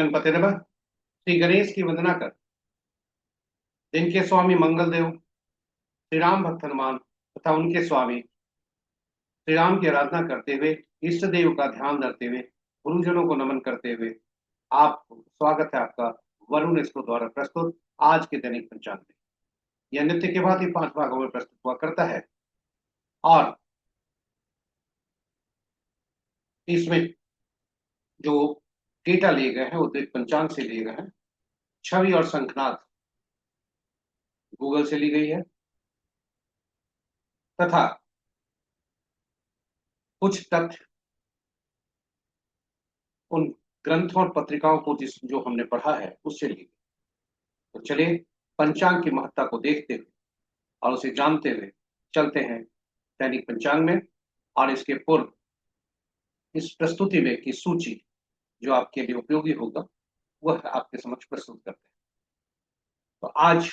गणपति नमः। श्री गणेश की वंदना कर, दिन के स्वामी मंगल देव श्री राम भक्त हनुमान तथा उनके स्वामी श्री राम की आराधना करते हुए, इष्ट देव का ध्यान धरते हुए, गुरुजनों को नमन करते हुए आप स्वागत है आपका वरुण स्टोर द्वारा प्रस्तुत आज के दैनिक पंचांग में। यह नित्य के भांति 5 भागों में प्रस्तुत हुआ करता है और इसमें जो डेटा लिए गए हैं वो पंचांग से लिए गए हैं। छवि और शंखनाद गूगल से ली गई है तथा कुछ तथ्य उन ग्रंथों और पत्रिकाओं को जो हमने पढ़ा है उससे ली गई। तो चलिए पंचांग की महत्ता को देखते हुए और उसे जानते हुए चलते हैं दैनिक पंचांग में और इसके पूर्व इस प्रस्तुति में की सूची जो आपके लिए उपयोगी होगा वह आपके समक्ष प्रस्तुत करते हैं। तो आज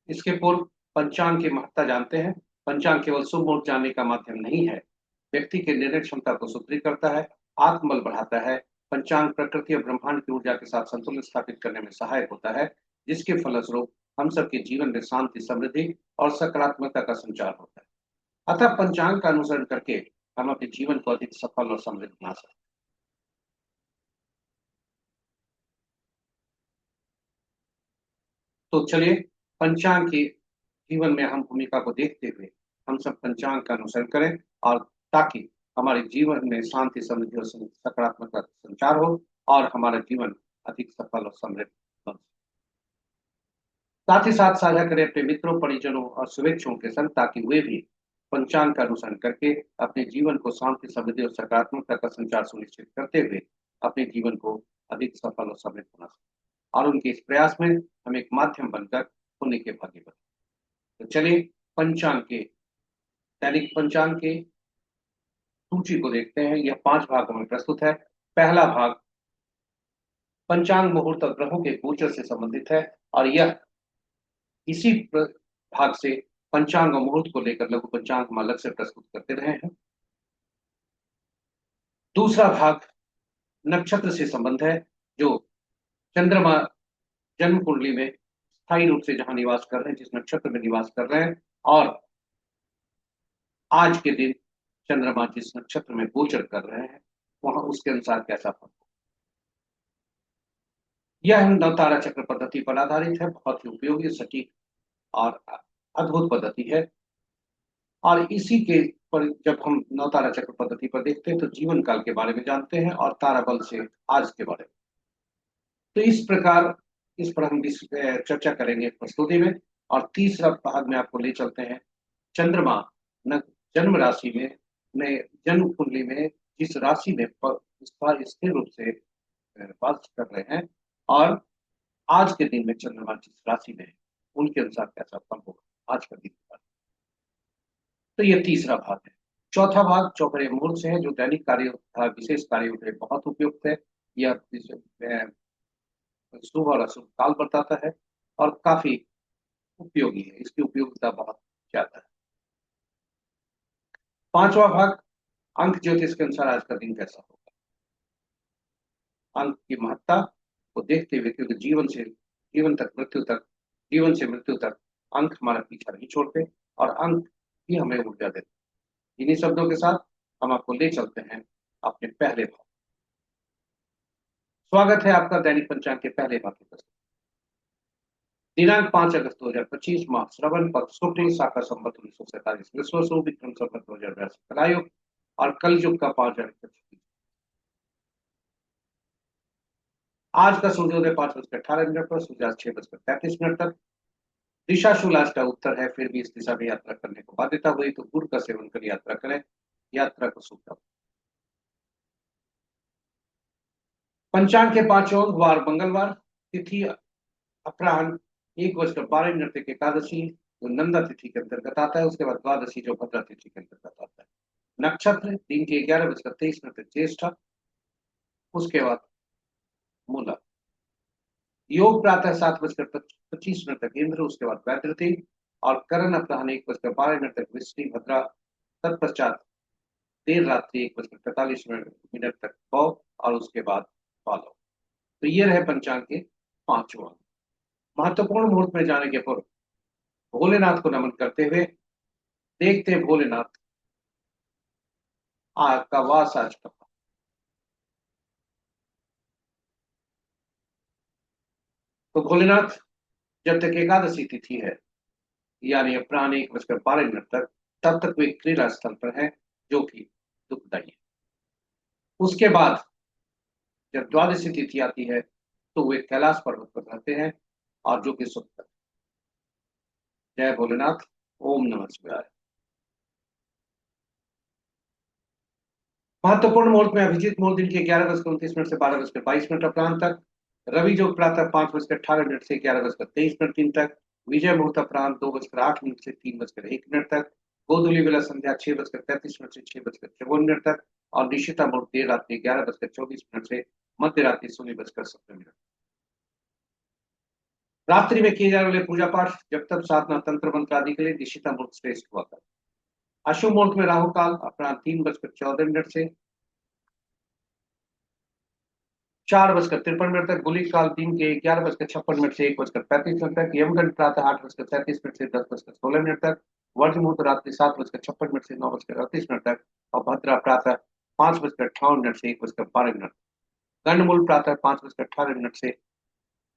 इसके पूर्व पंचांग की महत्ता जानते हैं। पंचांग केवल शुभ मुहूर्त जानने का माध्यम नहीं है, व्यक्ति के निर्णय क्षमता को सुदृढ़ करता है, आत्मबल बढ़ाता है। पंचांग प्रकृति और ब्रह्मांड की ऊर्जा के साथ संतुलन स्थापित करने में सहायक होता है, जिसके फलस्वरूप हम सबके जीवन में शांति, समृद्धि और सकारात्मकता का संचार होता है। अतः पंचांग का अनुसरण करके हम अपने जीवन को अधिक सफल और समृद्ध बना सकते हैं। तो चलिए पंचांग की जीवन में हम भूमिका को देखते हुए हम सब पंचांग का अनुसरण करें और ताकि हमारे जीवन में शांति, समृद्धि और सकारात्मकता का संचार हो और हमारा जीवन अधिक सफल और समृद्ध बन सके। साथ ही साथ साझा करें अपने मित्रों, परिजनों और शुभेच्छुओं के संग ताकि वे भी पंचांग का अनुसरण करके अपने जीवन को शांति, समृद्धि और सकारात्मकता का संचार सुनिश्चित करते हुए अपने जीवन को अधिक सफल और समृद्ध बना सके और उनके इस प्रयास में हम एक माध्यम बनकर पुण्य के भागी बने। तो चलिए पंचांग के दैनिक पंचांग के सूची को देखते हैं। यह 5 भागों में प्रस्तुत है। पहला भाग पंचांग मुहूर्त और ग्रहों के गोचर से संबंधित है और यह इसी भाग से पंचांग और मुहूर्त को लेकर लघु पंचांग हम अलग से प्रस्तुत करते रहे हैं। दूसरा भाग नक्षत्र से संबंध है, जो चंद्रमा जन्म कुंडली में स्थायी रूप से जहां निवास कर रहे हैं, जिस नक्षत्र में निवास कर रहे हैं और आज के दिन चंद्रमा जिस नक्षत्र में गोचर कर रहे हैं वहां उसके अनुसार कैसा फल हो। यह नवतारा चक्र पद्धति पर आधारित है, बहुत ही उपयोगी, सटीक और अद्भुत पद्धति है। और इसी के पर जब हम नवतारा चक्र पद्धति पर देखते हैं तो जीवन काल के बारे में जानते हैं और तारा बल से आज के बारे में। तो इस प्रकार इस पर हम चर्चा करेंगे प्रस्तुति में। और तीसरा भाग में आपको ले चलते हैं चंद्रमा न जन्म राशि में जन्म कुंडली में जिस राशि में स्थिर रूप से वास कर रहे हैं और आज के दिन में चंद्रमा जिस राशि में है उनके अनुसार कैसा फल होगा आज का दिन। तो यह तीसरा भाग है। चौथा भाग चौपड़े मुहूर्त से है, जो दैनिक कार्यों तथा विशेष कार्यों के लिए बहुत उपयुक्त है। यह शुभ और अशुभ काल बताता है और काफी उपयोगी है, इसकी उपयोगिता बहुत ज्यादा है। पांचवा भाग अंक ज्योतिष के अनुसार आज का दिन कैसा होगा। अंक की महत्ता को देखते हुए, क्योंकि जीवन से मृत्यु तक अंक हमारा पीछा नहीं छोड़ते और अंक ही हमें ऊर्जा देते। इन्हीं शब्दों के साथ हम आपको ले चलते हैं अपने पहले भाग। स्वागत है आपका दैनिक पंचांग के पहले भाग की प्रस्तुति। दिनांक 5 अगस्त 2025, माह श्रवण, पक्ष शुक्ल, शाखा संवत 1947, विश्व विक्रम संवत 2082 कलायुग और कलयुग का 5 अगस्त। आज का सूर्योदय 5:18 पर, सूर्यास्त 6:35 तक। दिशाशूल आज का उत्तर है, फिर भी इस दिशा में यात्रा करने को बाध्यता हुई तो गुड़ का सेवन कर यात्रा करें, यात्रा को शुभ। पंचांग के 5 अंक, वार मंगलवार, तिथि अपराह्न 1:12 तक एकादशी जो नंदा तिथि के अंतर्गत आता है, उसके बाद द्वादशी जो भद्रा तिथि के अंतर्गत आता है। नक्षत्र दिन के 11:23 तक ज्येष्ठा, उसके बाद मूला। योग प्रातः 7:25 तक इंद्र, उसके बाद वैदृति और करण अपराह्न 1:12 तक विष्णु भद्रा, तत्पश्चात देर रात्रि 1:45 तक भौ, और उसके बाद पालो। तो ये रहे पंचांग के पांचों अंग। महत्वपूर्ण मुहूर्त में जाने के पूर्व भोलेनाथ को नमन करते हुए देखते हैं भोलेनाथ का वास आज का। तो भोलेनाथ जब तक एकादशी तिथि है, यानी अपराह्न 1:12 तक, तब तक वे क्रीड़ा स्थल पर है, जो कि दुखदायी है। उसके बाद जब द्वादशी तिथि आती है तो वे कैलाश पर्वत पर रहते हैं, और जो कि सुख है। जय भोलेनाथ। ओम नमः शिवाय। महत्वपूर्ण मुहूर्त में अभिजीत मुहूर्त दिन के 11:29 से 12:22 अपराह्न तक। रवि जो प्रातः 5:18 से 11:23 तक। विजय मुहूर्त अपराह्न 2:08 से 3:01 तक। गोधूली बेला संध्या 6:33 से 6:54 तक। और निशिता मुहूर्त देर रात्रि 11:24 से मध्य रात्रि 16:17। रात्रि में किए जाने वाले पूजा पाठ, जब तक साधना, तंत्र मंत्र आदि के लिए निशिता मुहूर्त श्रेष्ठ हुआ था। अशुभ मुहूर्त में राहु काल अपराह्न 3:14 से 4:53 तक। गुलिक काल दिन के 11:56 से 1:35 तक। यमगंड प्रातः 8:37 से 10:16 तक। वर्ज मुहूर्त रात्रि 7:56 से 9:38 तक। और भद्रा प्रातः 5:58 से 1:12। गंडमूल प्रातः 5:18 से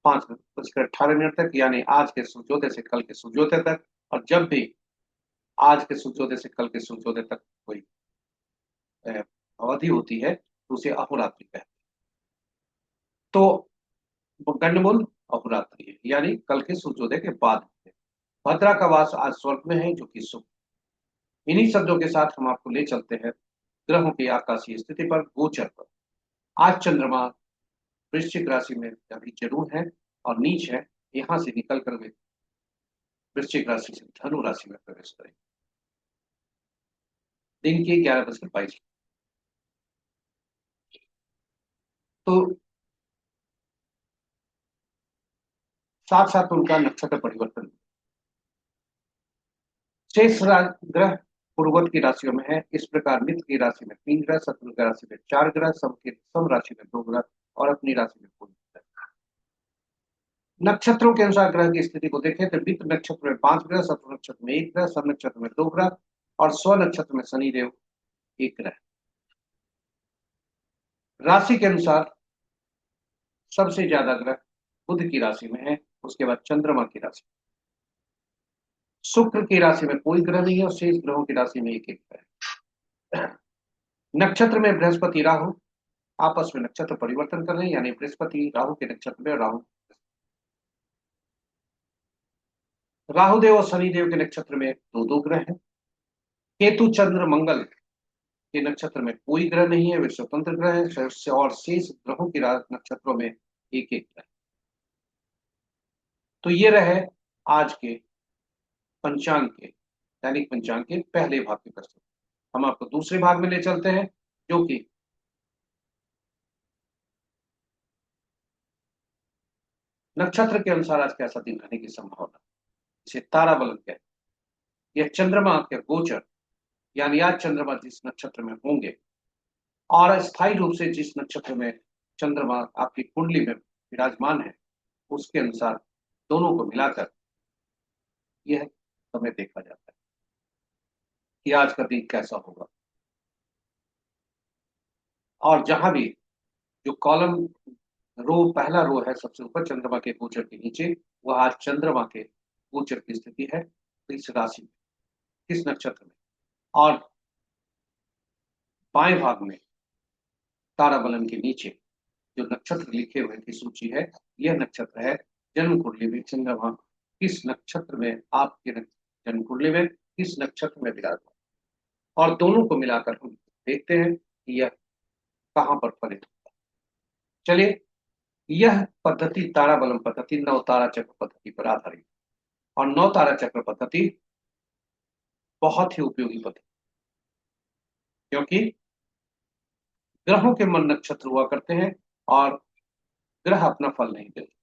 5:18 तक, यानी आज के सूर्योदय से कल के सूर्योदय तक। और जब भी आज के सूर्योदय से कल के सूर्योदय तक कोई अवधि होती है तो उसे अहोरात्रि कहते हैं। तो गंडमूल अहोरात्रि है, यानी कल के सूर्योदय के बाद है। भद्रा का वास आज स्वर्ग में है, जो कि शुभ। इन्हीं शब्दों के साथ हम आपको ले चलते हैं ग्रहों की आकाशीय स्थिति पर, गोचर पर। आज चंद्रमा वृश्चिक राशि में अभी जरूर है और नीच है। यहां से निकल कर वे वृश्चिक राशि से धनु राशि में प्रवेश करें दिन के 11:22। तो साथ साथ उनका नक्षत्र परिवर्तन। शेष ग्रह पूर्वत की राशियों में है। इस प्रकार मित्र की राशि में 3 ग्रह, शत्रु की राशि में 4 ग्रह, सम राशि में 2 ग्रह, और अपनी राशि में कोई ग्रह। नक्षत्रों के अनुसार ग्रह की स्थिति को देखें तो मित्र नक्षत्र में 5 ग्रह, शत्रु नक्षत्र में 1 ग्रह, सम नक्षत्र में 2 ग्रह, और स्व नक्षत्र में शनिदेव 1 ग्रह। राशि के अनुसार सबसे ज्यादा ग्रह बुध की राशि में है, उसके बाद चंद्रमा की राशि। शुक्र की राशि में कोई ग्रह नहीं है, और शेष ग्रहों की राशि में एक एक ग्रह है। नक्षत्र में बृहस्पति राहु आपस में नक्षत्र परिवर्तन कर रहे हैं, यानी बृहस्पति राहु के नक्षत्र में, राहु राहुदेव और शनिदेव के नक्षत्र में दो दो ग्रह हैं। केतु चंद्र मंगल के नक्षत्र में कोई ग्रह नहीं है, वे स्वतंत्र ग्रह हैं। और शेष ग्रहों की नक्षत्रों में एक एक ग्रह। तो ये रहे आज के पंचांग के, दैनिक पंचांग के पहले भाग की प्रस्तुति। हम आपको दूसरे भाग में ले चलते हैं, जो कि नक्षत्र के अनुसार आज कैसा दिन रहने की संभावना, इसे तारा बलन कहते हैं। यह चंद्रमा के गोचर, यानी आज चंद्रमा जिस नक्षत्र में होंगे और अस्थायी रूप से जिस नक्षत्र में चंद्रमा आपकी कुंडली में विराजमान है, उसके अनुसार दोनों को मिलाकर यह समय देखा जाता है कि आज का दिन कैसा होगा। और जहां भी जो कॉलम पहला रो है सबसे ऊपर चंद्रमा के गोचर के नीचे, वह आज चंद्रमा के गोचर की स्थिति है इस राशि में, किस नक्षत्र में। और बाएं भाग में तारा बलन के नीचे जो नक्षत्र लिखे हुए की सूची है, यह नक्षत्र है जन्म कुंडली में चंद्रमा किस नक्षत्र में, आपके जन्म कुंडली में किस नक्षत्र में विराजमान। और दोनों को मिलाकर हम देखते हैं कि यह कहां पर फलित होता है। चलिए, यह पद्धति तारा बलम पद्धति नौ तारा चक्र पद्धति पर आधारित। और नौ तारा चक्र पद्धति बहुत ही उपयोगी पद्धति, क्योंकि ग्रहों के मन नक्षत्र हुआ करते हैं और ग्रह अपना फल नहीं देते।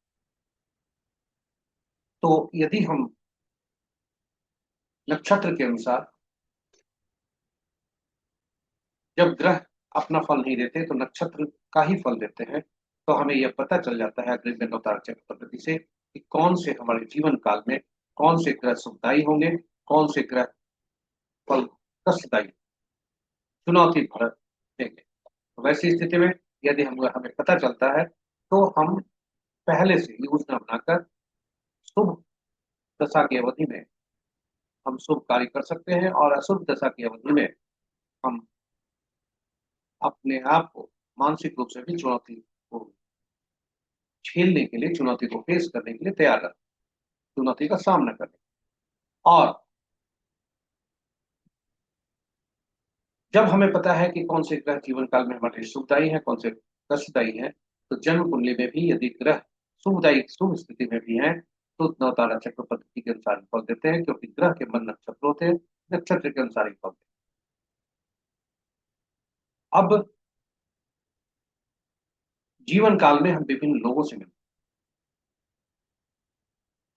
तो यदि हम नक्षत्र के अनुसार जब ग्रह अपना फल नहीं देते तो नक्षत्र का ही फल देते हैं, तो हमें यह पता चल जाता है गृह नवतारा चक्र पद्धति से कि कौन से हमारे जीवन काल में कौन से ग्रह सुखदायी होंगे, कौन से ग्रह फल कष्टदायी, चुनौती भरत देंगे। तो वैसी स्थिति में यदि हम हमें पता चलता है तो हम पहले से योजना बनाकर शुभ दशा की अवधि में हम शुभ कार्य कर सकते हैं, और अशुभ दशा की अवधि में हम अपने आप को मानसिक रूप से भी चुनौती को झेलने के लिए, चुनौती को फेस करने के लिए तैयार रखें, चुनौती का सामना करें। और जब हमें पता है कि कौन से ग्रह जीवन काल में हमारे लिए सुखदायी है, कौन से कष्टदायी है, तो जन्म कुंडली में भी यदि ग्रह शुभदायी शुभ स्थिति में भी है तो नवतारा चक्र पद्धति के अनुसार फल देते हैं, क्योंकि ग्रह के मन नक्षत्र होते हैं, नक्षत्र के अनुसार ही फल देते हैं। अब जीवन काल में हम विभिन्न लोगों से मिलते हैं,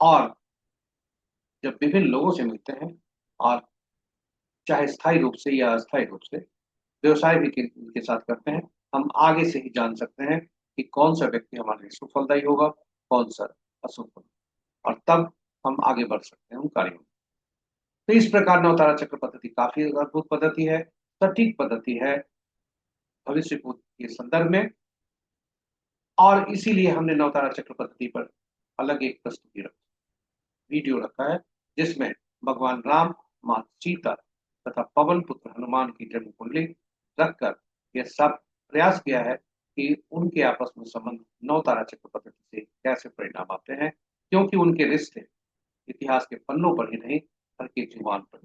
और जब विभिन्न लोगों से मिलते हैं, और चाहे स्थायी रूप से या अस्थायी रूप से व्यवसाय भी के साथ करते हैं, हम आगे से ही जान सकते हैं कि कौन सा व्यक्ति हमारे लिए सुफलदायी होगा, कौन सा असफल, और तब हम आगे बढ़ सकते हैं उन कार्यों में। तो इस प्रकार नवतारा चक्र पद्धति काफी अद्भुत पद्धति है, सटीक पद्धति है भविष्य को के संदर्भ में, और इसीलिए हमने नवतारा चक्र पद्धति पर अलग एक प्रस्तुति वीडियो रखा है, जिसमें भगवान राम, माँ सीता तथा पवन पुत्र हनुमान की जन्म कुंडली रखकर यह सब प्रयास किया है कि उनके आपस में संबंध नवतारा चक्र पद्धति से कैसे परिणाम आते हैं, क्योंकि उनके रिश्ते इतिहास के पन्नों पर ही नहीं हर के जुबान पर।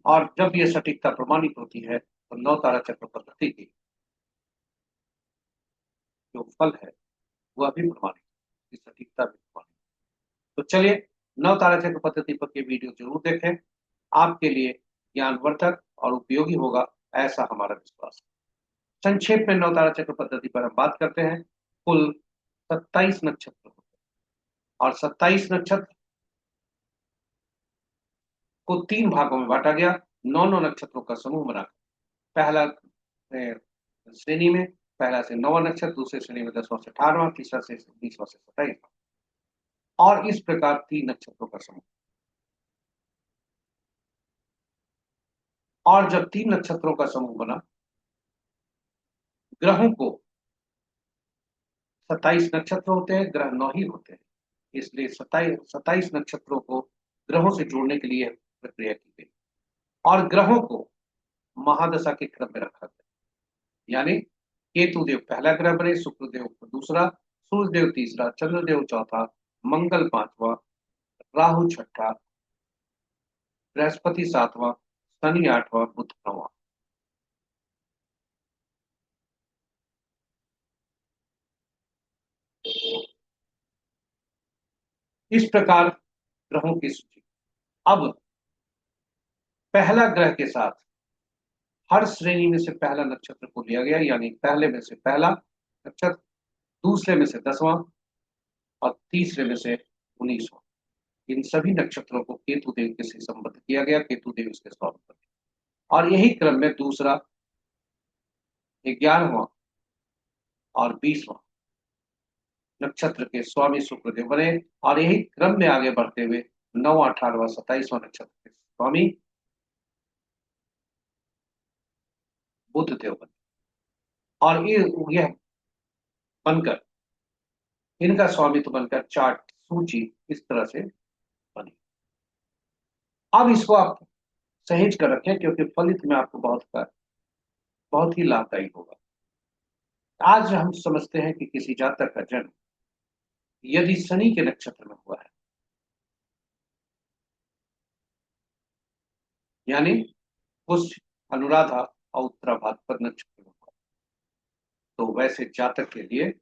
और जब यह सटीकता प्रमाणित होती है तो नवतारा चक्र पद्धति की जो फल है वह भी प्रमाणित, इसकी सटीकता भी प्रमाणित। तो चलिए, नवतारा चक्र पद्धति पर के वीडियो जरूर देखें, आपके लिए ज्ञानवर्धक और उपयोगी होगा, ऐसा हमारा विश्वास है। संक्षेप में नवतारा चक्र पद्धति पर हम बात करते हैं। कुल 27 नक्षत्र होते हैं, और 27 नक्षत्र को 3 भागों में बांटा गया, 9 नक्षत्रों का समूह बनाकर। पहला श्रेणी में पहला से 9वां नक्षत्र, दूसरे श्रेणी में 10वां से 18वां, तीसरा से 20वां से 27वां, और इस प्रकार 3 नक्षत्रों का समूह। और जब 3 नक्षत्रों का समूह बना, ग्रहों को 27 नक्षत्र होते हैं, ग्रह 9 ही होते हैं, इसलिए 27 नक्षत्रों को ग्रहों से जोड़ने के लिए प्रक्रिया की गई, और ग्रहों को महादशा के क्रम में रखा गया। यानी केतु देव पहला ग्रह बने, शुक्रदेव दूसरा, सूर्यदेव तीसरा, चंद्रदेव चौथा, मंगल पांचवा, राहु छठा, बृहस्पति सातवां, शनि आठवां, बुध नौवां। इस प्रकार ग्रहों की सूची। अब पहला ग्रह के साथ हर श्रेणी में से पहला नक्षत्र को लिया गया, यानी पहले में से पहला नक्षत्र, दूसरे में से 10वां, और तीसरे में से 19वां। इन सभी नक्षत्रों को केतु देव के से संबद्ध किया गया, केतु देव इसके स्वामी बने, और यही क्रम में दूसरा, 11वां और 20वां नक्षत्र के स्वामी शुक्रदेव बने, और यही क्रम में आगे बढ़ते हुए 9वां, 18वां, 27वां नक्षत्र के स्वामी बुध देव बने, और यह बनकर इनका स्वामित्व बनकर चार्ट सूची इस तरह से बनी। अब इसको आप सहेज कर रखें, क्योंकि फलित में आपको बहुत ही लाभदायी होगा। आज हम समझते हैं कि किसी जातक का जन्म यदि शनि के नक्षत्र में हुआ है, यानी पुष्य, अनुराधा और उत्तरा भाद्रपद नक्षत्र में हुआ, तो वैसे जातक के लिए,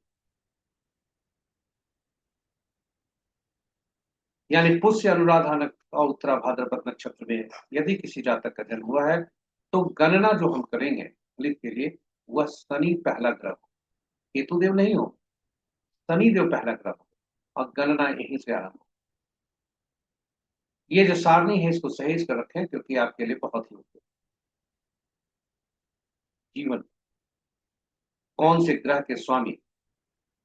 यानी पुष्य, अनुराधा और उत्तरा भाद्रपद नक्षत्र में यदि किसी जातक का जन्म हुआ है, तो गणना जो हम करेंगे फलित के लिए, वह शनि पहला ग्रह हो, केतु देव नहीं हो, शनि देव पहला ग्रह हो, और गणना यहीं से आरंभ हो। ये जो सारणी है इसको सहेज कर रखें, क्योंकि आपके लिए बहुत ही उपयोगी। जीवन, कौन से ग्रह के स्वामी,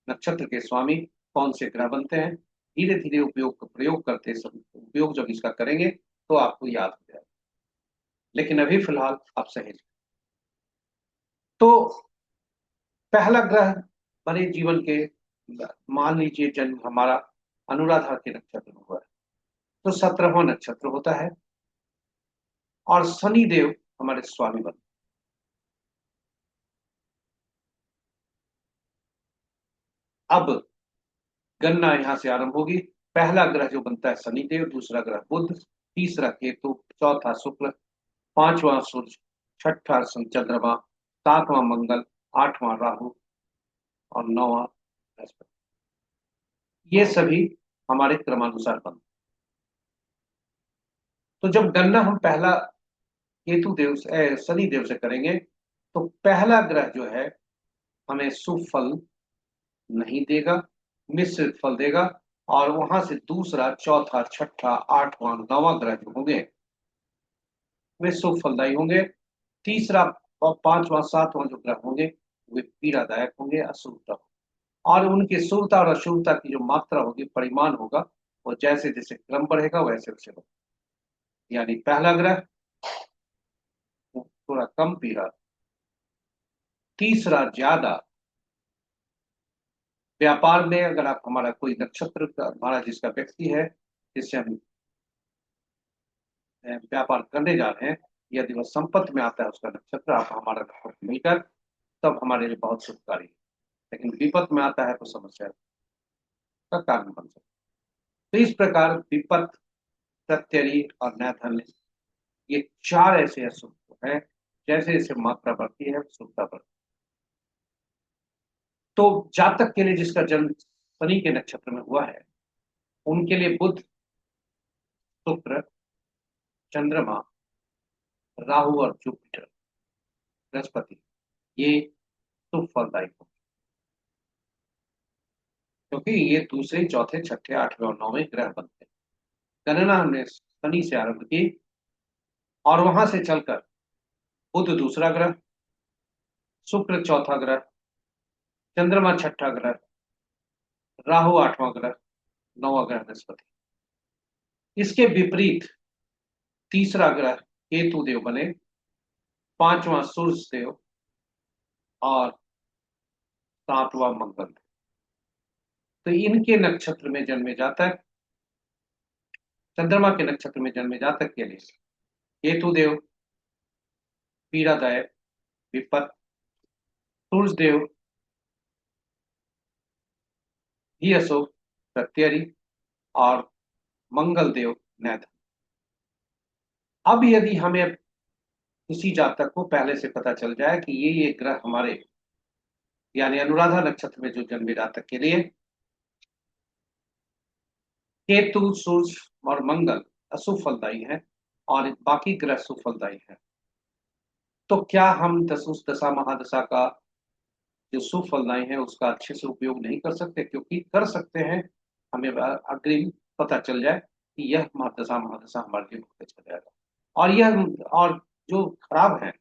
नक्षत्र के स्वामी कौन से ग्रह बनते हैं, धीरे धीरे प्रयोग करते सब उपयोग जब इसका करेंगे तो आपको याद हो जाएगा। लेकिन अभी फिलहाल आप सहेज। तो पहला ग्रह बने जीवन के, मान लीजिए जन्म हमारा अनुराधा के नक्षत्र में हुआ है, तो 17वां नक्षत्र होता है और शनि देव हमारे स्वामी बनते हैं। अब गणना यहां से आरंभ होगी। पहला ग्रह जो बनता है शनि देव, दूसरा ग्रह बुध, तीसरा केतु, चौथा शुक्र, पांचवां सूर्य, छठा चंद्रमा, सातवां मंगल, आठवां राहु और नौवां बृहस्पति। ये सभी हमारे क्रमानुसार बनते। तो जब गणना हम पहला केतु देव से शनि देव से करेंगे, तो पहला ग्रह जो है हमें शुभ फल नहीं देगा, मिश्रित फल देगा। और वहां से दूसरा, चौथा, छठा, आठवां, नौवां ग्रह जो होंगे वे शुभ फलदायी होंगे। तीसरा और पांचवां, सातवां जो ग्रह होंगे वे पीड़ादायक होंगे, अशुभता। और उनकी शुभता और अशुभता की जो मात्रा होगी, परिमाण होगा, वो जैसे जैसे क्रम बढ़ेगा वैसे वैसे होगा। यानी पहला ग्रह थोड़ा कम पीड़ा, तीसरा ज्यादा। व्यापार में अगर आप हमारा कोई नक्षत्र का, हमारा जिसका व्यक्ति है जिससे हम व्यापार करने जा रहे हैं, यदि वह संपत्ति में आता है उसका नक्षत्र, आप हमारा नक्षत्र मिलकर, तब हमारे लिए बहुत शुभकारी है। लेकिन विपत में आता है तो समस्या का कारण बन सकता है। तो इस प्रकार विपत, प्रत्यरी और नैथन्य, ये चार ऐसे अशुभ हैं। जैसे जैसे मात्रा बढ़ती है शुभता बढ़ती है। तो जातक के लिए जिसका जन्म शनि के नक्षत्र में हुआ है, उनके लिए बुध, शुक्र, चंद्रमा, राहु और जुपिटर, बृहस्पति, ये शुभ फलदायी होंगे। क्योंकि ये दूसरे, चौथे, छठे, आठवें और नौवें ग्रह बनते हैं। गणना हमने शनि से आरंभ की और वहां से चलकर बुध दूसरा ग्रह, शुक्र चौथा ग्रह, चंद्रमा छठा ग्रह, राहु आठवां ग्रह, नौवां ग्रह बृहस्पति। इसके विपरीत तीसरा ग्रह केतु देव बने, पांचवां सूर्य देव और सातवां मंगल। तो इनके नक्षत्र में जन्मे जातक, चंद्रमा के नक्षत्र में जन्मे जातक के लिए केतु देव पीड़ादायक, विपत, सूर्य देव ही अशुभ, प्रत्यरी और मंगल देव नैध। अब यदि हमें किसी जातक को पहले से पता चल जाए कि ये ग्रह हमारे, यानी अनुराधा नक्षत्र में जो जन्मे जातक के लिए केतु, सूर्य और मंगल अशुभ फलदायी है और बाकी ग्रह शुभ फलदायी है, तो क्या हम उस दशा महादशा का जो शुभ फलदायी है उसका अच्छे से उपयोग नहीं कर सकते? क्योंकि कर सकते हैं, हमें अग्रिम पता चल जाए कि यह महादशा महादशा हमारे लिए बहुत अच्छा जाएगा। और यह, और जो खराब है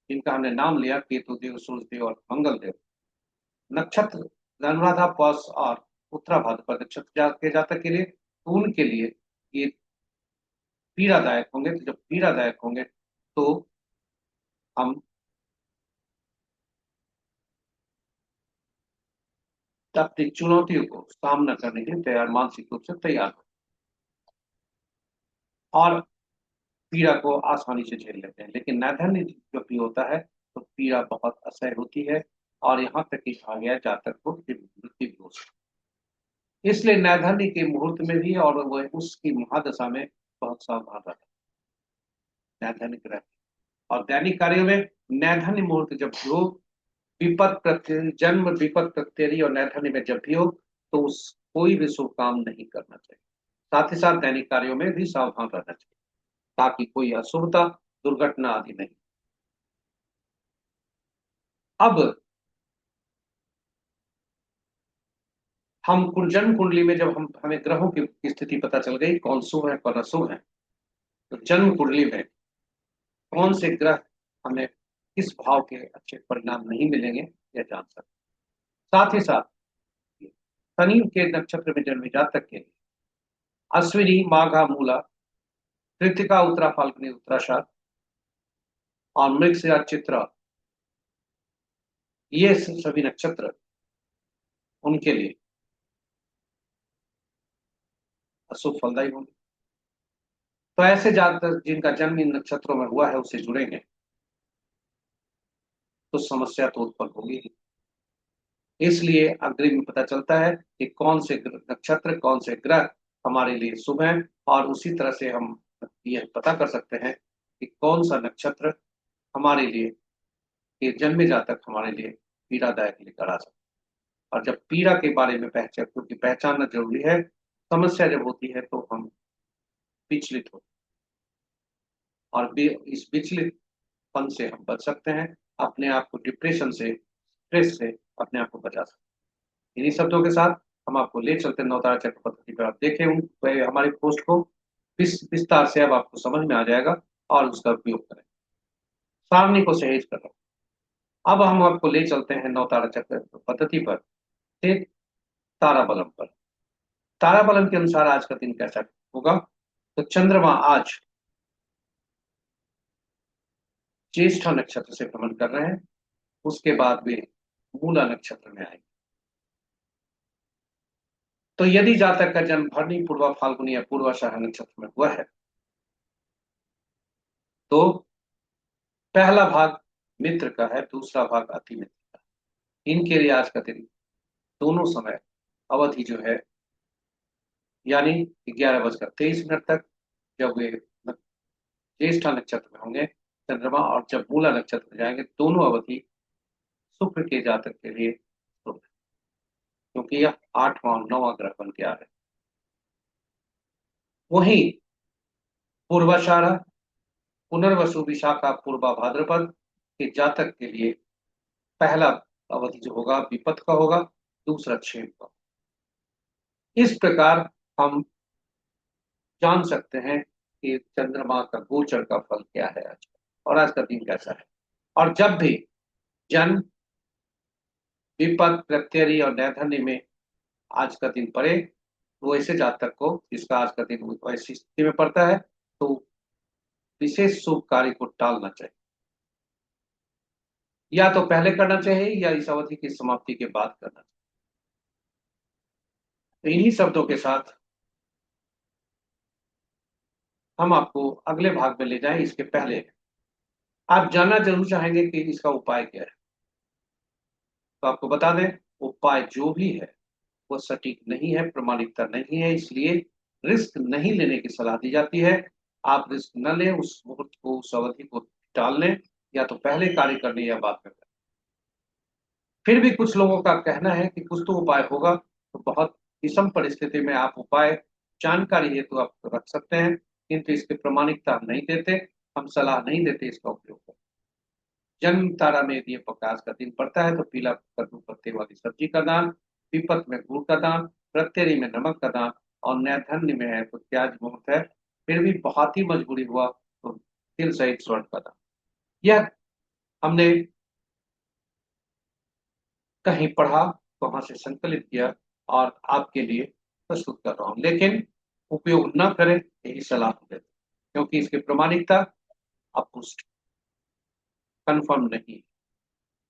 जिनका हमने नाम लिया, केतु देव, सूर्य देव और मंगल देव, नक्षत्र अनुराधा, पौष और उत्तरा भाद्रपद नक्षत्र के जातक के लिए, तो उनके लिए ये पीड़ादायक होंगे। तो जब पीड़ादायक होंगे तो हम अपनी चुनौतियों को सामना करने के लिए तैयार, मानसिक रूप से तैयार हो और पीड़ा को आसानी से झेल लेते हैं। लेकिन नैधन्य जब भी होता है तो पीड़ा बहुत असह्य होती है और यहाँ तक कि कहा गया जातक को मृत्यु भी हो सकती है। इसलिए नैधन्य के मुहूर्त में भी और वह उसकी महादशा में बहुत सावधान रहना है नैधन्य ग्रह। और दैनिक कार्यों में नैधन्य मुहूर्त जब भी हो, विपत प्रत्यय, जन्म विपत प्रत्यय और नैधन्य में जब भी हो, तो उस कोई भी शुभ काम नहीं करना चाहिए। साथ ही साथ दैनिक कार्यों में भी सावधान रहना चाहिए ताकि कोई अशुभता, दुर्घटना आदि नहीं। अब हम जन्म कुंडली में जब हम हमें ग्रहों की स्थिति पता चल गई, कौन शुभ है कौन अशुभ है, तो जन्म कुंडली में कौन से ग्रह हमें किस भाव के अच्छे परिणाम नहीं मिलेंगे, यह जान सकते। साथ ही साथ शनि के नक्षत्र में जन्मे जातक के लिए अश्विनी माघा मूला कृतिका उत्तरा फाल्गुनी उत्तराषाढ़ और मृगशिरा चित्रा, ये सभी नक्षत्र उनके लिए अशुभ फलदायी होंगे। तो ऐसे जातक जिनका जन्म इन नक्षत्रों में हुआ है उससे जुड़ेंगे तो समस्या तो उत्पन्न होगी ही। इसलिए अग्रिम में पता चलता है कि कौन से नक्षत्र कौन से ग्रह हमारे लिए शुभ हैं, और उसी तरह से हम यह पता कर सकते हैं कि कौन सा नक्षत्र हमारे लिए, ये जन्मे जातक हमारे लिए पीड़ादायक लेकर आ सकता है। और जब पीड़ा के बारे में पहचान, क्योंकि पहचानना जरूरी है, समस्या जब होती है तो हम विचलित होते हैं, और इस विचलितपन से हम बच सकते हैं, अपने आप को डिप्रेशन से, स्ट्रेस से अपने आप को बचा सकते हैं। इन्हीं शब्दों के साथ हम आपको ले चलते हैं नवतारा चक्र पद्धति पर। आप देखें उन हमारी पोस्ट को विस्तार से, अब आपको समझ में आ जाएगा और उसका उपयोग करें। सारणी को सहेज कर रखें। अब हम आपको ले चलते हैं नवतारा चक्र पद्धति पर से ताराबलम पर। ताराबलम के अनुसार आज का दिन कैसा होगा? तो चंद्रमा आज ज्येष्ठा नक्षत्र से भ्रमण कर रहे हैं, उसके बाद वे मूला नक्षत्र में आएंगे। तो यदि जातक का जन्म भरणी पूर्वा फाल्गुनी या पूर्वाषाढ़ नक्षत्र में हुआ है, तो पहला भाग मित्र का है, दूसरा भाग अति मित्र का। इनके लिए आज का दिन दोनों समय अवधि जो है, यानी 11:23 तक, जब वे ज्येष्ठा नक्षत्र में होंगे चंद्रमा, और जब मूला नक्षत्र में जाएंगे, दोनों अवधि शुक्र के जातक के लिए शुभ है, क्योंकि यह 8वां और 9वां ग्रह बन के आ रहे हैं। वहीं पूर्वाषाढ़ पुनर्वसु विशाखा पूर्वा भाद्रपद के जातक के लिए पहला अवधि जो होगा विपत का होगा, दूसरा क्षेम का। इस प्रकार हम जान सकते हैं कि चंद्रमा का गोचर का फल क्या है आज का, और आज का दिन कैसा है। और जब भी जन्म विपद प्रत्यय और नैधन्य में आज का दिन पड़े, तो ऐसे जातक को, जिसका आज का दिन ऐसी स्थिति में पड़ता है, तो विशेष शुभ कार्य को टालना चाहिए, या तो पहले करना चाहिए या इस अवधि की समाप्ति के बाद करना चाहिए। तो इन्हीं शब्दों के साथ हम आपको अगले भाग में ले जाएं। इसके पहले आप जानना जरूर चाहेंगे कि इसका उपाय क्या है, तो आपको बता दें, उपाय जो भी है वो सटीक नहीं है, प्रमाणिकता नहीं है, इसलिए रिस्क नहीं लेने की सलाह दी जाती है। आप रिस्क न लें, उस मुहूर्त को, उस अवधि को टाल लें, या तो पहले कार्य कर लें या बाद में करें। फिर भी कुछ लोगों का कहना है कि कुछ तो उपाय होगा, तो बहुत विषम परिस्थिति में आप उपाय जानकारी हेतु आप रख सकते हैं, किंतु इसकी प्रामाणिकता हम नहीं देते, हम सलाह नहीं देते इसका उपयोग करें। जन्म तारा में यदि प्रकाश का दिन पड़ता है तो पीला कद्दू पत्ते वाली सब्जी का दान, विपत में गुड़ का दान, प्रत्यय में नमक का दान, और नैधन्य में है तो प्याज मुहूर्त है, फिर भी बहुत ही मजबूरी हुआ तो तिल सहित स्वर्ण का दान। यह हमने कहीं पढ़ा, तो वहां से संकलित किया और आपके लिए प्रस्तुत कर रहा हूं, लेकिन उपयोग न करें यही सलाह देते, क्योंकि इसकी प्रमाणिकता अपुष्ट, कन्फर्म नहीं।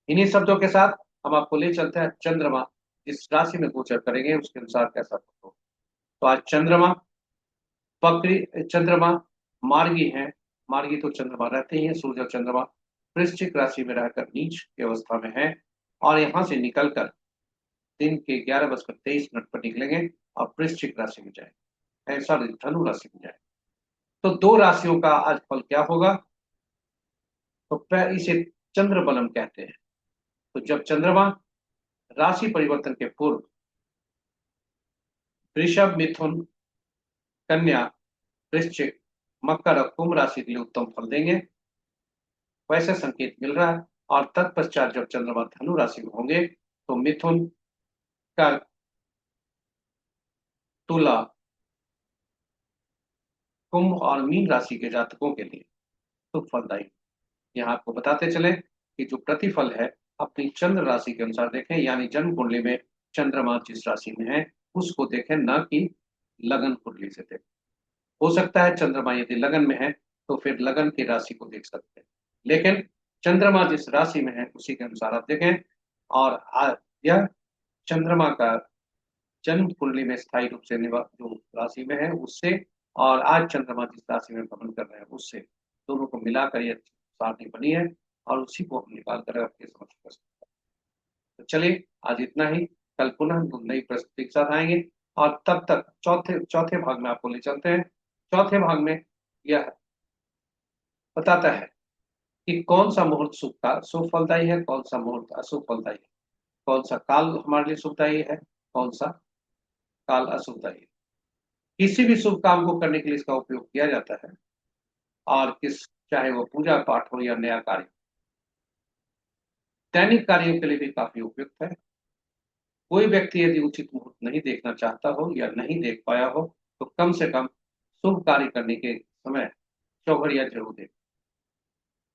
इन्हीं शब्दों के साथ हम आपको ले चलते हैं चंद्रमा जिस राशि में गोचर करेंगे उसके अनुसार कैसा हो। तो आज चंद्रमा पकड़ी, चंद्रमा मार्गी है, मार्गी तो चंद्रमा रहते ही है, सूर्य और चंद्रमा वृश्चिक राशि में रहकर नीच की अवस्था में है, और यहां से निकलकर दिन के 11:23 पर निकलेंगे और वृश्चिक राशि में जाएंगे, ऐसा धनु राशि में जाएंगे। तो दो राशियों का आज फल क्या होगा? तो इसे चंद्र बलम कहते हैं। तो जब चंद्रमा राशि परिवर्तन के पूर्व वृषभ मिथुन कन्या वृश्चिक मकर और कुंभ राशि के लिए उत्तम फल देंगे, वैसे संकेत मिल रहा है। और तत्पश्चात जब चंद्रमा धनु राशि में होंगे तो मिथुन कर्क तुला, कुंभ और मीन राशि के जातकों के लिए शुभ फलदायी। यहाँ आपको बताते चले कि जो प्रतिफल है अपनी चंद्र राशि के अनुसार देखें, यानी जन्म कुंडली में चंद्रमा जिस राशि में है उसको देखें, न कि लगन कुंडली से देखें। हो सकता है चंद्रमा यदि लगन में है तो फिर लगन की राशि को देख सकते हैं, लेकिन चंद्रमा जिस राशि में है उसी के अनुसार आप देखें। और यह चंद्रमा का जन्म कुंडली में स्थायी रूप से जो राशि में है उससे, और आज चंद्रमा जिस राशि में भ्रमण कर रहे हैं उससे, दोनों को मिलाकर यह सारणी बनी है और उसी को हम निकाल कर आपके समक्ष प्रस्तुत करें। तो चलिए आज इतना ही। कल पुनः हम नई प्रस्तुति के साथ आएंगे, और तब तक चौथे चौथे भाग में आपको ले चलते हैं। चौथे भाग में यह बताता है कि कौन सा मुहूर्त शुभ फलदायी है, कौन सा मुहूर्त अशुभ फलदायी है, कौन सा काल हमारे लिए शुभदायी है, कौन सा काल अशुभदायी है। किसी भी शुभ काम को करने के लिए इसका उपयोग किया जाता है, और चाहे वो पूजा पाठ हो या नया कार्य, दैनिक कार्यों के लिए भी काफी उपयुक्त है। कोई व्यक्ति यदि उचित मुहूर्त नहीं देखना चाहता हो या नहीं देख पाया हो तो कम से कम शुभ कार्य करने के समय चौघड़िया जरूर देखें।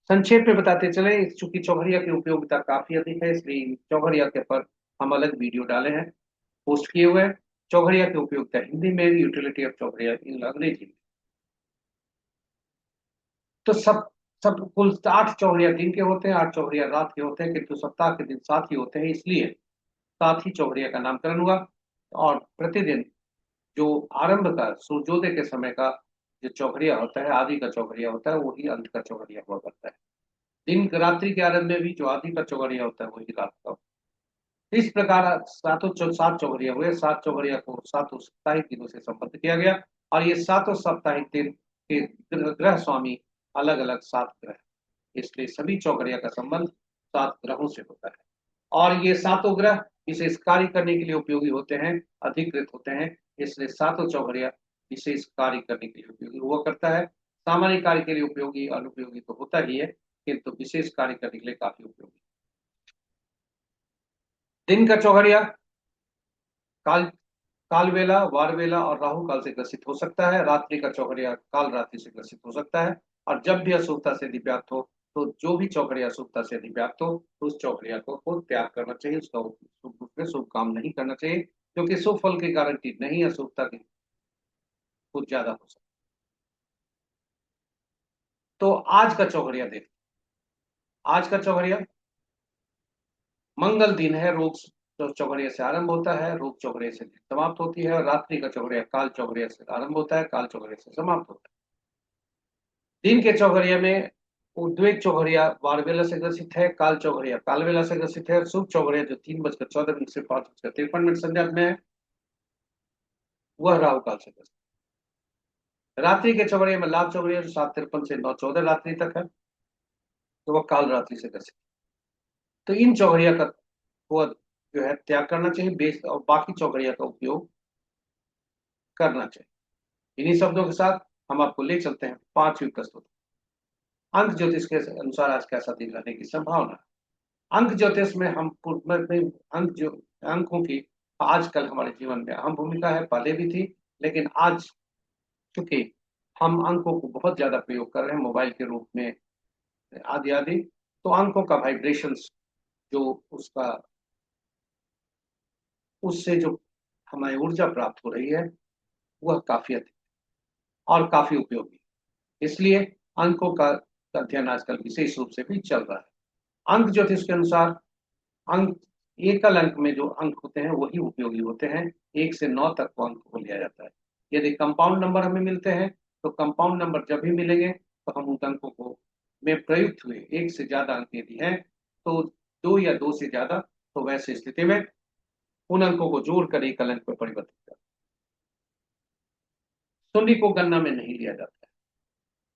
संक्षेप में बताते चले, चूंकि चौघड़िया की उपयोगिता काफी अधिक है इसलिए चौघड़िया के पर हम अलग वीडियो डाले हैं, पोस्ट किए हुए हैं। चौघड़िया की उपयोगिता हिंदी में, यूटिलिटी ऑफ चौघड़िया इन अंग्रेजी में। तो सब कुल 8 चौघड़िया दिन के होते हैं, 8 चौघड़िया रात के होते हैं, किंतु सप्ताह के दिन 7 ही होते हैं, इसलिए 7 ही चौघड़िया का नामकरण हुआ। और प्रतिदिन जो आरंभ का सूर्योदय के समय का जो चौघड़िया होता है, आदि का चौघड़िया होता है, वही अंत का चौघड़िया हुआ करता है। दिन रात्रि के आरंभ में भी जो आदि का चौघड़िया होता है वही रात का। इस प्रकार 7 चौघड़िया हुए। 7 चौघड़िया को 7 साप्ताहिक दिनों से संबद्ध किया गया, और ये 7 साप्ताहिक दिन के ग्रह स्वामी अलग अलग 7 ग्रह, इसलिए सभी चौघड़िया का संबंध 7 ग्रहों से होता है। और ये 7 ग्रह विशेष कार्य करने के लिए उपयोगी होते हैं, अधिकृत होते हैं, इसलिए 7 चौघड़िया विशेष कार्य करने के लिए उपयोगी हुआ करता है। सामान्य कार्य के लिए उपयोगी अनुपयोगी तो होता ही है, किंतु विशेष कार्य करने के लिए काफी उपयोगी। दिन का चौघड़िया काल काल वेला, वार वेला और राहु काल से ग्रसित हो सकता है। रात्रि का चौघड़िया काल रात्रि से ग्रसित हो सकता है। और जब भी अशुभता से व्याप्त हो, तो जो भी चौघड़िया अशुभता से व्याप्त हो तो उस चौघड़िया को त्याग करना चाहिए, उसका शुभ रूप में शुभ काम नहीं करना चाहिए, क्योंकि शुभ फल की गारंटी नहीं, अशुभता की कुछ ज्यादा हो सकती। तो आज का चौघड़िया देख, आज का चौघड़िया मंगल दिन है, रोग चौघड़िया से आरंभ होता है, रोग चौघड़िया से समाप्त होती है। और रात्रि का चौघड़िया काल चौघड़िया से आरंभ होता है, काल चौघड़िया से समाप्त होता है। दिन के चौघड़िया में उद्वेग चौघड़िया वारवेला से ग्रसित है, काल चौघड़िया कालवेला से ग्रसित है, शुभ चौघड़िया जो 3:14 से 5:53 संध्यात में है वह राहु काल से ग्रसित। रात्रि के चौघड़िया में लाभ चौघड़िया जो 7:53 से 9:14 रात्रि तक है, तो वह काल रात्रि से ग्रसित। तो इन चौघड़िया का वो जो है त्याग करना चाहिए, बेस और बाकी चौघड़िया का उपयोग करना चाहिए। इन्हीं शब्दों के साथ हम आपको ले चलते हैं 5वीं प्रस्तुति। अंक ज्योतिष के अनुसार आज कैसा दिन रहने की संभावना है। अंक ज्योतिष में हम अंकों की आजकल हमारे जीवन में अहम भूमिका है, पहले भी थी, लेकिन आज चूंकि हम अंकों को बहुत ज्यादा प्रयोग कर रहे हैं मोबाइल के रूप में आदि आदि, तो अंकों का वाइब्रेशंस जो उसका उससे जो हमारी ऊर्जा प्राप्त हो रही है वह काफी अधिक और काफी उपयोगी, इसलिए अंकों का अध्ययन आजकल विशेष रूप से भी चल रहा है। अंक ज्योतिष के अनुसार अंक एकल अंक में जो अंक होते हैं वही उपयोगी होते हैं, 1 से 9 तक को अंक को लिया जाता है। यदि कंपाउंड नंबर हमें मिलते हैं तो कंपाउंड नंबर जब भी मिलेंगे तो हम उन अंकों को में प्रयुक्त हुए 1 से ज्यादा अंक यदि हैं तो 2 या 2 से ज्यादा, तो वैसे स्थिति में उन अंकों को जोड़कर एकल अंक में परिवर्तित कर शून्य को गणना में नहीं लिया जाता है,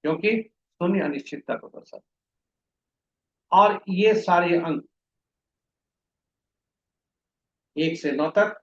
क्योंकि शून्य अनिश्चितता को दर्शाता है। और ये सारे अंक 1 से 9 तक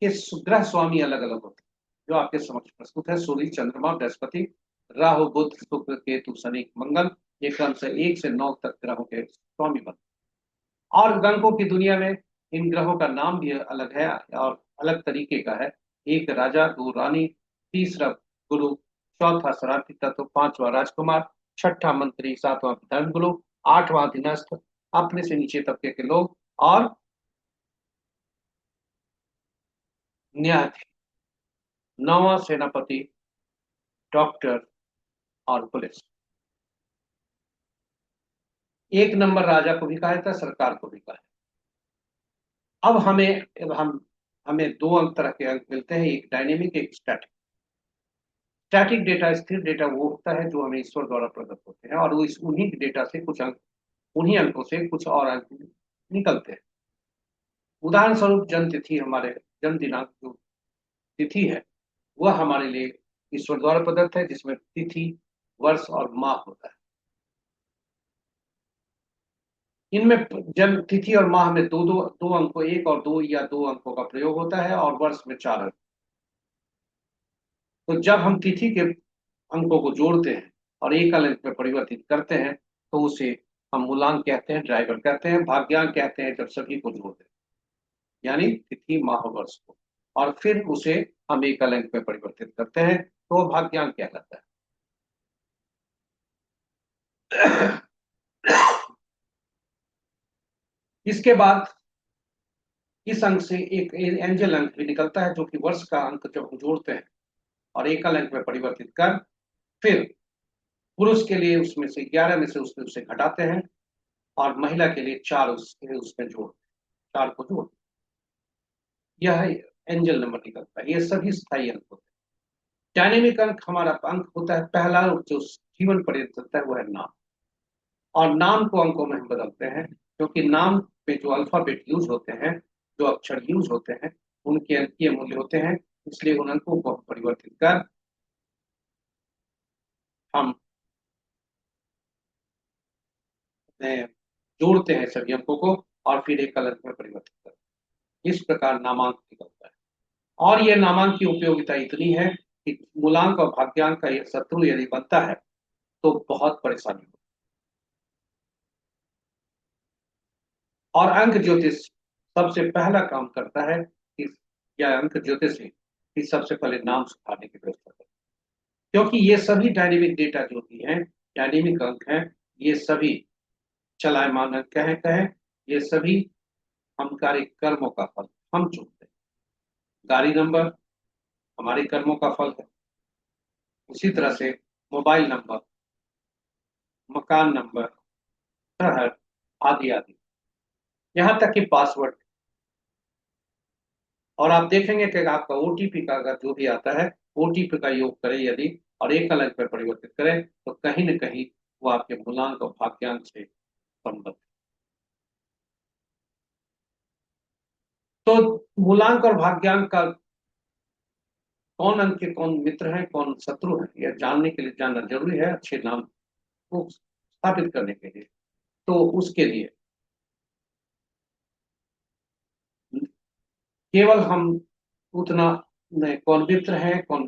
के ग्रह स्वामी अलग अलग होते हैं, जो आपके समक्ष प्रस्तुत है। सूर्य, चंद्रमा, बृहस्पति, राहु, बुध, शुक्र, केतु, शनि, मंगल, ये क्रम से 1 से 9 तक ग्रहों के स्वामी बनते हैं। और अंकों की दुनिया में इन ग्रहों का नाम भी अलग है और अलग तरीके का है। एक राजा, दो रानी, तीसरा गुरु, चौथा शरारती तत्व, पांचवा राजकुमार, छठा मंत्री, सातवां धर्मगुरु, आठवां अधीनस्थ, अपने से नीचे तबके के लोग, और न्यायाधीश, नौवां सेनापति, डॉक्टर और पुलिस। एक नंबर राजा को भी कहा जाता है, सरकार को भी कहा जाता है। अब हमें दो अंक तरह के अंक मिलते हैं, एक डायनेमिक, एक स्टैटिक। स्टैटिक डेटा, स्थिर डेटा वो होता है जो हमें ईश्वर द्वारा प्रदत्त होते हैं, और वो इस उन्हीं डेटा से कुछ अंक, उन्हीं अंकों से कुछ और अंक निकलते हैं। उदाहरण स्वरूप जन्म तिथि, हमारे जन्म दिनांक जो तिथि है वह हमारे लिए ईश्वर द्वारा प्रदत्त है, जिसमें तिथि, वर्ष और माह होता है। इनमें जन्म तिथि और माह में दो दो दो अंकों, एक और दो या दो अंकों का प्रयोग होता है, और वर्ष में चार अंक। तो जब हम तिथि के अंकों को जोड़ते हैं और एकल अंक में परिवर्तित करते हैं तो उसे हम मूलांक कहते हैं, ड्राइवर कहते हैं, भाग्यांक कहते हैं जब सभी को जोड़ते हैं, यानी तिथि, माह, वर्ष को, और फिर उसे हम एकल अंक में परिवर्तित करते हैं तो वो भाग्यांक कहलाता है। इसके बाद इस अंक से एक एंजल अंक भी निकलता है, जो कि वर्ष का अंक जब हम जोड़ते हैं और एकल अंक में परिवर्तित कर, फिर पुरुष के लिए उसमें से 11 में से उसमें उसे घटाते हैं, और महिला के लिए चार उसमें जोड़, चार को जोड़, यह एंजल नंबर निकलता है। ये सभी स्थायी अंक होते हैं। डायनेमिक अंक हमारा अंक होता है पहला, जो जीवन पर्यंत चलता है, वो है नाम। और नाम को अंकों में हम बदलते हैं, क्योंकि नाम पे जो अल्फाबेट यूज होते हैं, जो अक्षर यूज होते हैं, उनके अंकीय मूल्य होते हैं, इसलिए उन अंकों को हम परिवर्तित कर हम जोड़ते हैं सभी अंकों को, और फिर एक अंक में परिवर्तित करते हैं। इस प्रकार नामांक निकलता है। और यह नामांक की उपयोगिता इतनी है कि मूलांक और भाग्यांक का एक शत्रु यदि बनता है तो बहुत परेशानी होती है। और अंक ज्योतिष सबसे पहला काम करता है कि, या अंक ज्योतिष है कि सबसे पहले नाम सुधारने की व्यवस्था करता है, क्योंकि ये सभी डायनेमिक डेटा जो भी हैं, डायनेमिक अंक हैं, ये सभी चलायमान अंक कहें, ये सभी हम कार्य कर्मों का फल हम चुनते हैं। गाड़ी नंबर हमारे कर्मों का फल है, उसी तरह से मोबाइल नंबर, मकान नंबर, शहर, आदि आदि, यहाँ तक कि पासवर्ड। और आप देखेंगे कि आपका ओटीपी का अगर जो भी आता है, ओटीपी का योग करें यदि और एक अलग पर परिवर्तित करें तो कहीं न कहीं वो आपके मूलांक और भाग्यांक से संबंधित। तो मूलांक और भाग्यांक का कौन अंक के कौन मित्र हैं, कौन शत्रु हैं, यह जानने के लिए जानना जरूरी है अच्छे नाम को स्थापित करने के लिए। तो उसके लिए केवल हम उतना कौन मित्र है, कौन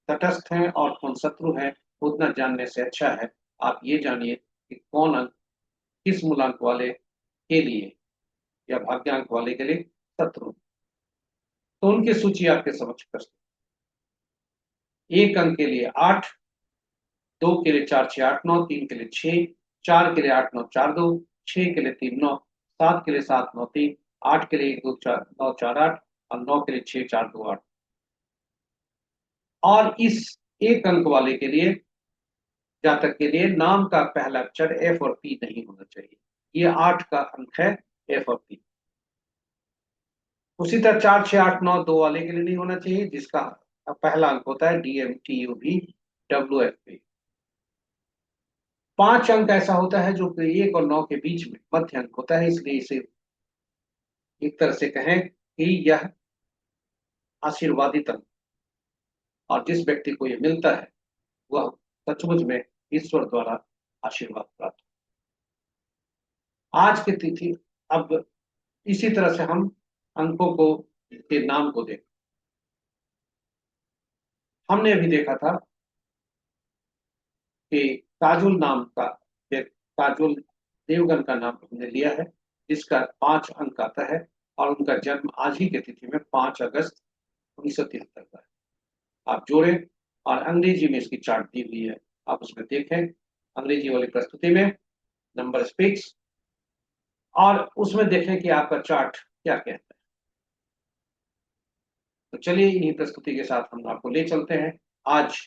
तटस्थ है और कौन शत्रु है, उतना जानने से अच्छा है आप ये जानिए कि कौन अंक किस मूलांक वाले के लिए या भाग्यांक वाले के लिए शत्रु। तो उनकी सूची आपके समक्ष प्रस्तुत। एक अंक के लिए 8, दो के लिए 4 6 8 9, तीन के लिए 6, चार के लिए 8 9 4 2, 6 के लिए 3 9, सात के लिए 7 9 3, आठ के लिए 1 2 4 9 4 8, और नौ के लिए 6 4 2 8। और इस एक अंक वाले के लिए, जातक के लिए, नाम का पहला अक्षर एफ और पी नहीं होना चाहिए। ये 8 का अंक है, एफ और पी। उसी तरह 4 6 8 9 2 वाले के लिए नहीं होना चाहिए, जिसका पहला अंक होता है डी एम टी यू भी डब्ल्यू एफ पी। पांच अंक ऐसा होता है जो कि 1 और 9 के बीच में मध्य अंक होता है, इसलिए इसे एक तरह से कहें कि यह आशीर्वादित अंक, और जिस व्यक्ति को यह मिलता है वह सचमुच में ईश्वर द्वारा आशीर्वाद प्राप्त। आज की तिथि, अब इसी तरह से हम अंकों को के नाम को देख, हमने अभी देखा था कि काजुल नाम का, काजुल देवगन का नाम हमने लिया है, जिसका 5 अंक आता है, और उनका जन्म आज ही की तिथि में 5 अगस्त 1973 का है। आप जोड़ें और अंग्रेजी में इसकी चार्ट दी हुई है, आप उसमें देखें अंग्रेजी वाली प्रस्तुति में नंबर स्पीक्स, और उसमें देखें कि आपका चार्ट क्या कहता है। तो चलिए इन्हीं प्रस्तुति के साथ हम आपको ले चलते हैं आज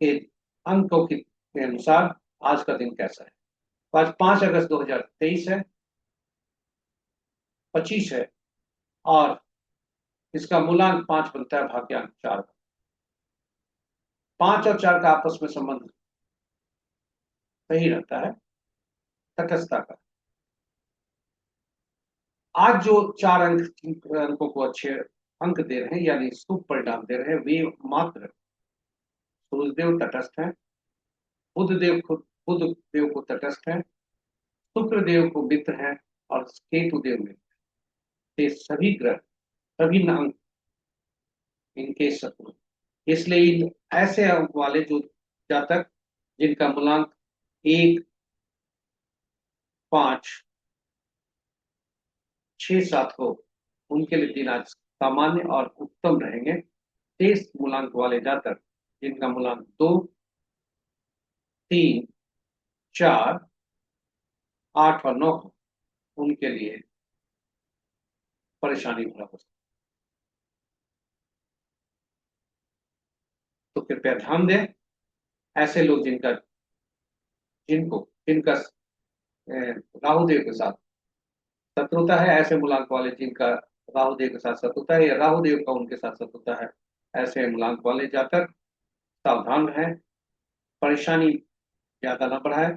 के अंकों के अनुसार आज का दिन कैसा है। तो आज 5 अगस्त 2023 है, 25 है, और इसका मूलांक 5 बनता है, भाग्यांक 4। 5 और 4 का आपस में संबंध सही रहता है, तटस्थता का। आज जो 4 अंकों को अच्छे अंक दे रहे हैं, यानी शुभ परिणाम दे रहे हैं, वे मात्र सूर्यदेव तटस्थ हैं, बुध देव को तटस्थ है, शुक्र देव को मित्र है, और केतु देव मित्र। ये सभी ग्रह, सभी अंक इनके शत्रु। इसलिए इन ऐसे अंक वाले जो जातक जिनका मूलांक 1, 5, 6, 7 हो, उनके लिए दिन आज सामान्य और उत्तम रहेंगे। तेज मूलांक वाले जातक जिनका मूलांक 2, 3, 4, 8 और 9 हो, उनके लिए परेशानी भरा हो सकता है। तो कृपया ध्यान दें, ऐसे लोग जिनका राहु देव के साथ शत्रुता है, ऐसे मूलांक वाले जिनका राहु देव के साथ शत्रुता है या राहु देव का उनके साथ शत्रुता है, ऐसे मूलांक वाले जातक सावधान रहें, परेशानी ज्यादा न बढ़ाए,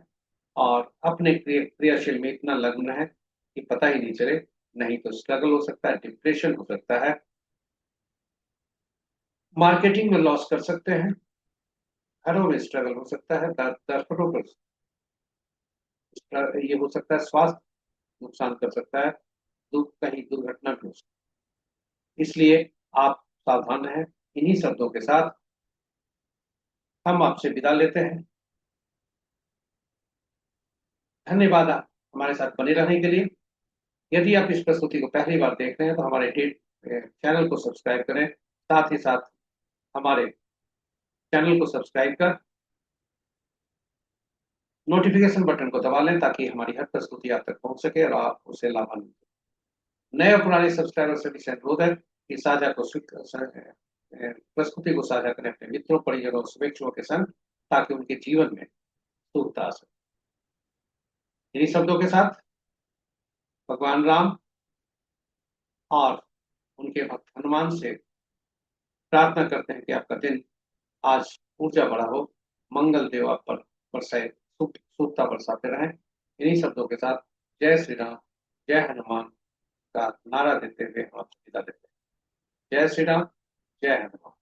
और अपने क्रियाशील में इतना लग्न है कि पता ही नहीं चले। नहीं तो स्ट्रगल हो सकता है, डिप्रेशन हो सकता है, मार्केटिंग में लॉस कर सकते हैं, घरों में स्ट्रगल हो सकता है, दर्शकों पर ये हो सकता है, स्वास्थ्य नुकसान कर सकता है, कहीं दुर्घटना भी हो सकती है। इसलिए आप सावधान रहें। इन्हीं शब्दों के साथ हम आपसे विदा लेते हैं। धन्यवाद हमारे साथ बने रहने के लिए। यदि आप इस प्रस्तुति को पहली बार देख रहे हैं तो हमारे चैनल को सब्सक्राइब करें, साथ ही साथ हमारे चैनल को सब्सक्राइब कर नोटिफिकेशन बटन को दबा लें, ताकि हमारी हर प्रस्तुति आप तक पहुंच सके और आप उससे लाभान्वित हो। नए और पुराने सब्सक्राइबर से भी अनुरोध है कि प्रस्तुति को साझा करें अपने मित्रों, परिजनों और शुभेच्छुओं के संग, ताकि उनके जीवन में सुखता आ सके। इन्हीं शब्दों के साथ भगवान राम और उनके भक्त हनुमान से प्रार्थना करते हैं कि आपका दिन आज ऊर्जा भरा हो, मंगल देव आप पर बरसाए, शुभता बरसाते रहें। इन्हीं शब्दों के साथ जय श्री राम, जय हनुमान का नारा देते हुए हम आपसे विदा लेते हैं। जय श्री राम, जय हनुमान।